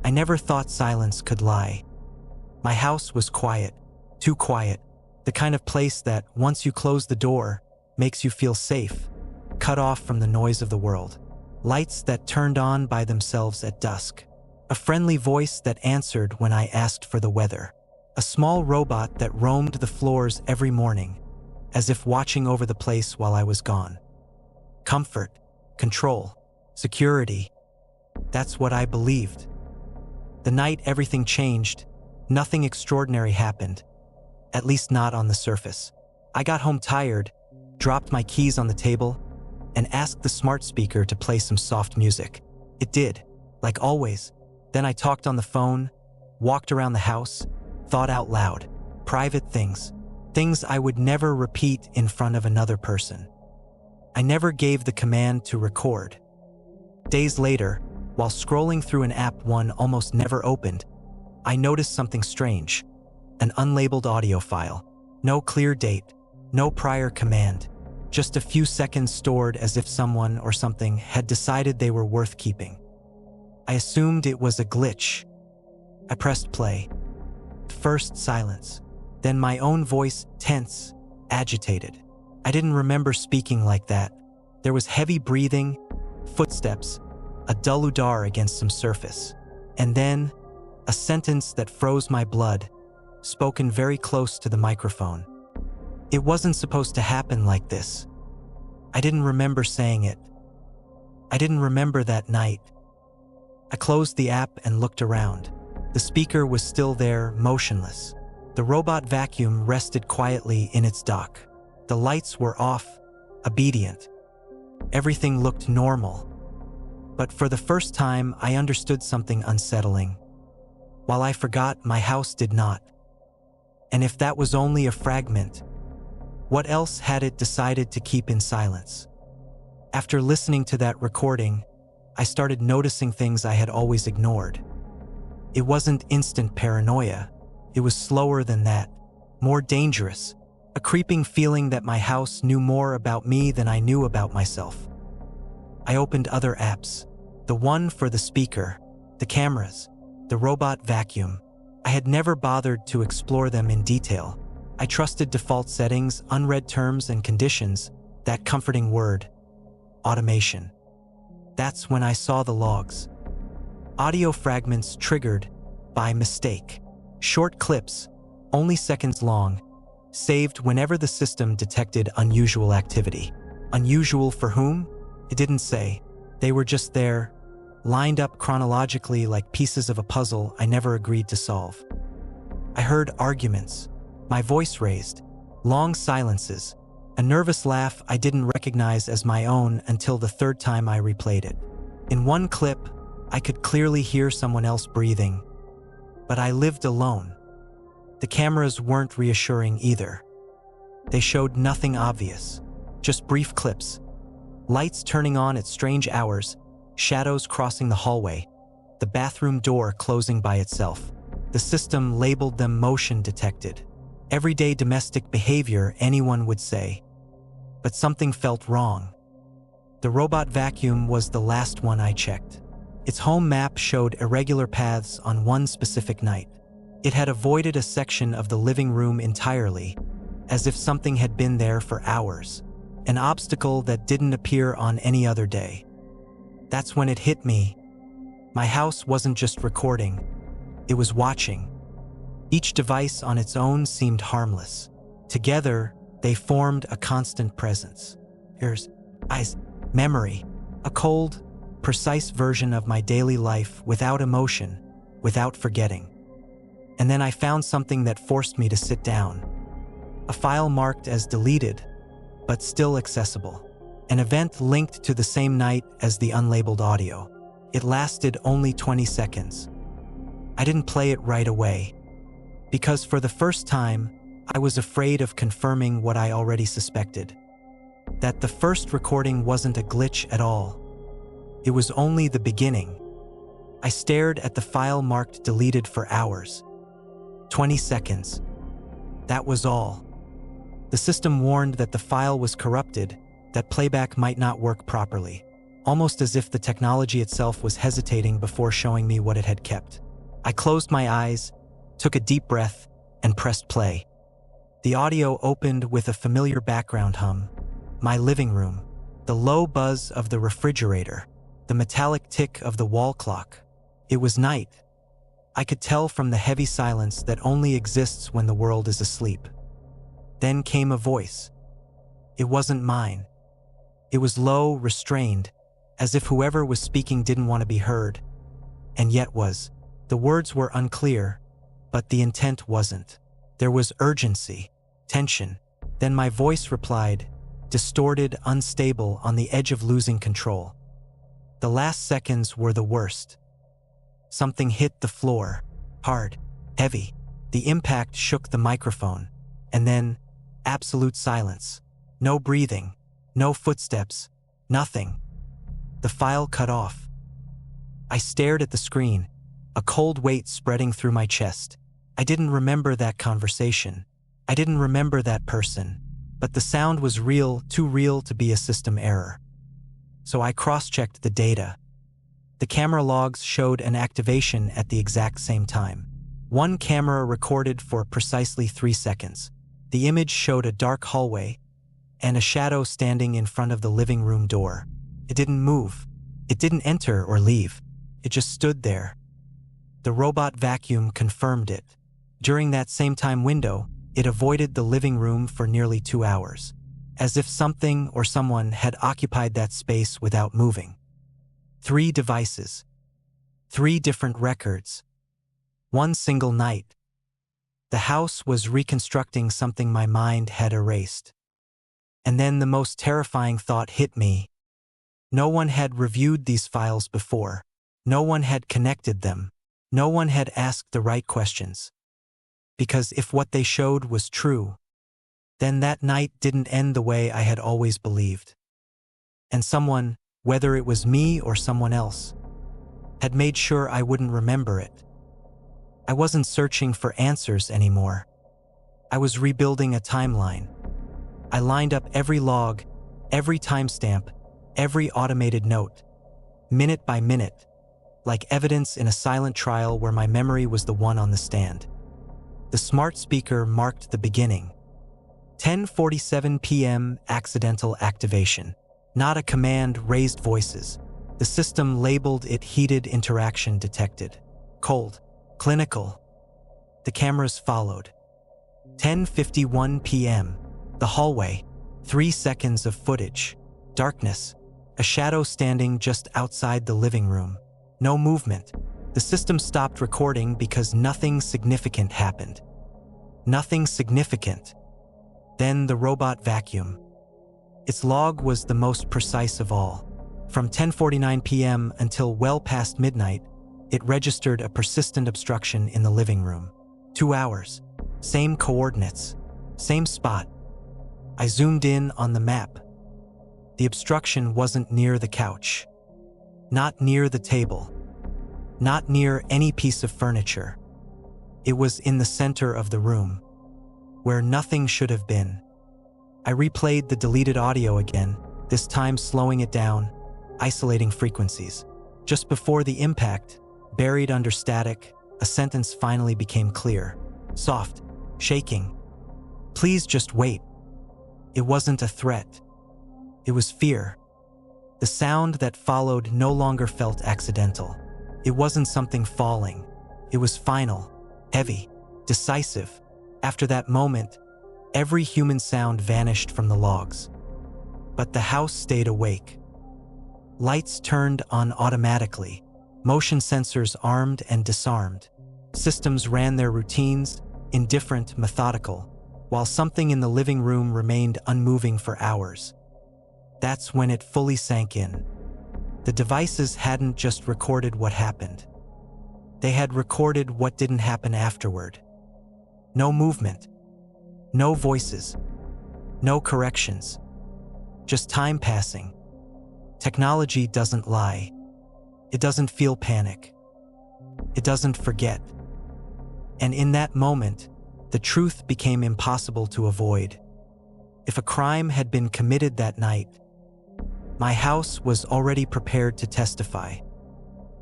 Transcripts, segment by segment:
I never thought silence could lie. My house was quiet, too quiet, the kind of place that, once you close the door, makes you feel safe, cut off from the noise of the world. Lights that turned on by themselves at dusk. A friendly voice that answered when I asked for the weather. A small robot that roamed the floors every morning, as if watching over the place while I was gone. Comfort, control, security. That's what I believed. The night everything changed, nothing extraordinary happened. At least not on the surface. I got home tired, dropped my keys on the table, and asked the smart speaker to play some soft music. It did, like always. Then I talked on the phone, walked around the house, thought out loud. Private things. Things I would never repeat in front of another person. I never gave the command to record. Days later, while scrolling through an app one almost never opened, I noticed something strange. An unlabeled audio file. No clear date, no prior command. Just a few seconds stored as if someone or something had decided they were worth keeping. I assumed it was a glitch. I pressed play. First silence, then my own voice, tense, agitated. I didn't remember speaking like that. There was heavy breathing, footsteps, a dull udar against some surface, and then a sentence that froze my blood, spoken very close to the microphone. It wasn't supposed to happen like this. I didn't remember saying it. I didn't remember that night. I closed the app and looked around. The speaker was still there, motionless. The robot vacuum rested quietly in its dock. The lights were off, obedient. Everything looked normal. But for the first time, I understood something unsettling. While I forgot, my house did not. And if that was only a fragment, what else had it decided to keep in silence? After listening to that recording, I started noticing things I had always ignored. It wasn't instant paranoia. It was slower than that, more dangerous, a creeping feeling that my house knew more about me than I knew about myself. I opened other apps, the one for the speaker, the cameras, the robot vacuum. I had never bothered to explore them in detail. I trusted default settings, unread terms and conditions, that comforting word, automation. That's when I saw the logs. Audio fragments triggered by mistake. Short clips, only seconds long, saved whenever the system detected unusual activity. Unusual for whom? It didn't say. They were just there, lined up chronologically like pieces of a puzzle I never agreed to solve. I heard arguments, my voice raised, long silences, a nervous laugh I didn't recognize as my own until the third time I replayed it. In one clip, I could clearly hear someone else breathing, but I lived alone. The cameras weren't reassuring either. They showed nothing obvious, just brief clips. Lights turning on at strange hours, shadows crossing the hallway, the bathroom door closing by itself. The system labeled them motion detected. Everyday domestic behavior, anyone would say. But something felt wrong. The robot vacuum was the last one I checked. Its home map showed irregular paths on one specific night. It had avoided a section of the living room entirely, as if something had been there for hours, an obstacle that didn't appear on any other day. That's when it hit me. My house wasn't just recording, it was watching. Each device on its own seemed harmless. Together, they formed a constant presence. Ears, eyes, memory, a cold, precise version of my daily life without emotion, without forgetting. And then I found something that forced me to sit down. A file marked as deleted, but still accessible. An event linked to the same night as the unlabeled audio. It lasted only 20 seconds. I didn't play it right away, because for the first time, I was afraid of confirming what I already suspected. That the first recording wasn't a glitch at all. It was only the beginning. I stared at the file marked deleted for hours. 20 seconds. That was all. The system warned that the file was corrupted, that playback might not work properly. almost as if the technology itself was hesitating before showing me what it had kept. I closed my eyes, took a deep breath, and pressed play. The audio opened with a familiar background hum. My living room, the low buzz of the refrigerator, the metallic tick of the wall clock. It was night. I could tell from the heavy silence that only exists when the world is asleep. Then came a voice. It wasn't mine. It was low, restrained, as if whoever was speaking didn't want to be heard, and yet was. The words were unclear, but the intent wasn't. There was urgency, tension. Then my voice replied, distorted, unstable, on the edge of losing control. The last seconds were the worst. Something hit the floor, hard, heavy. The impact shook the microphone, and then absolute silence. No breathing, no footsteps, nothing. The file cut off. I stared at the screen, a cold weight spreading through my chest. I didn't remember that conversation. I didn't remember that person, but the sound was real, too real to be a system error. So I cross-checked the data. The camera logs showed an activation at the exact same time. One camera recorded for precisely 3 seconds. The image showed a dark hallway and a shadow standing in front of the living room door. It didn't move. It didn't enter or leave. It just stood there. The robot vacuum confirmed it. During that same time window, it avoided the living room for nearly 2 hours, as if something or someone had occupied that space without moving. 3 devices. 3 different records. 1 single night. The house was reconstructing something my mind had erased. And then the most terrifying thought hit me. No one had reviewed these files before. No one had connected them. No one had asked the right questions. Because if what they showed was true, then that night didn't end the way I had always believed. And someone, whether it was me or someone else, had made sure I wouldn't remember it. I wasn't searching for answers anymore. I was rebuilding a timeline. I lined up every log, every timestamp, every automated note, minute by minute, like evidence in a silent trial where my memory was the one on the stand. The smart speaker marked the beginning. 10:47 p.m. accidental activation. Not a command, raised voices. The system labeled it heated interaction detected. Cold. Clinical. The cameras followed. 10:51 p.m. The hallway. 3 seconds of footage. Darkness. A shadow standing just outside the living room. No movement. The system stopped recording because nothing significant happened. Nothing significant. Then the robot vacuum. Its log was the most precise of all. From 10:49 p.m. until well past midnight, it registered a persistent obstruction in the living room. 2 hours. Same coordinates. Same spot. I zoomed in on the map. The obstruction wasn't near the couch. Not near the table. Not near any piece of furniture. It was in the center of the room, where nothing should have been. I replayed the deleted audio again, this time slowing it down, isolating frequencies. Just before the impact, buried under static, a sentence finally became clear. Soft, shaking. Please just wait. It wasn't a threat. It was fear. The sound that followed no longer felt accidental. It wasn't something falling. It was final, heavy, decisive. After that moment, every human sound vanished from the logs. But the house stayed awake. Lights turned on automatically. Motion sensors armed and disarmed. Systems ran their routines, indifferent, methodical, while something in the living room remained unmoving for hours. That's when it fully sank in. The devices hadn't just recorded what happened. They had recorded what didn't happen afterward. No movement. No voices. No corrections. Just time passing. Technology doesn't lie. It doesn't feel panic. It doesn't forget. And in that moment, the truth became impossible to avoid. If a crime had been committed that night, My house was already prepared to testify.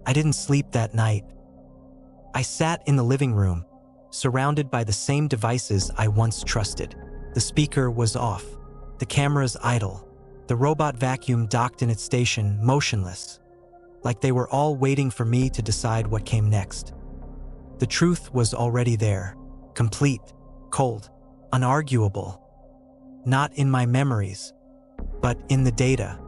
I didn't sleep that night. I sat in the living room, surrounded by the same devices I once trusted. The speaker was off, the cameras idle, the robot vacuum docked in its station, motionless, like they were all waiting for me to decide what came next. The truth was already there, complete, cold, unarguable. Not in my memories, but in the data.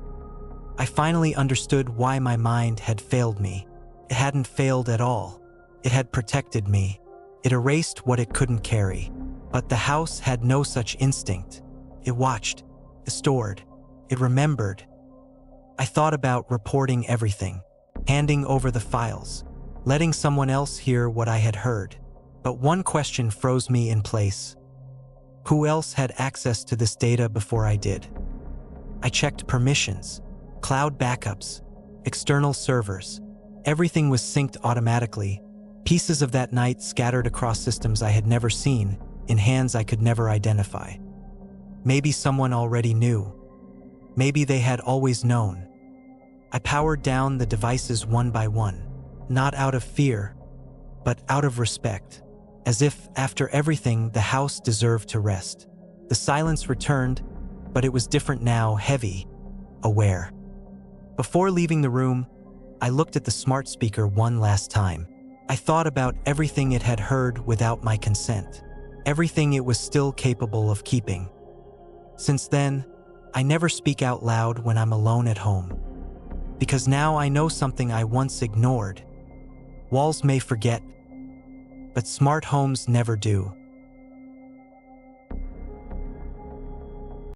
I finally understood why my mind had failed me. It hadn't failed at all. It had protected me. It erased what it couldn't carry. But the house had no such instinct. It watched, it stored, it remembered. I thought about reporting everything, handing over the files, letting someone else hear what I had heard. But one question froze me in place. Who else had access to this data before I did? I checked permissions, cloud backups, external servers. Everything was synced automatically. Pieces of that night scattered across systems I had never seen, in hands I could never identify. Maybe someone already knew. Maybe they had always known. I powered down the devices one by one, not out of fear, but out of respect, as if, after everything, the house deserved to rest. The silence returned, but it was different now, heavy, aware. Before leaving the room, I looked at the smart speaker one last time. I thought about everything it had heard without my consent, everything it was still capable of keeping. Since then, I never speak out loud when I'm alone at home, because now I know something I once ignored. Walls may forget, but smart homes never do.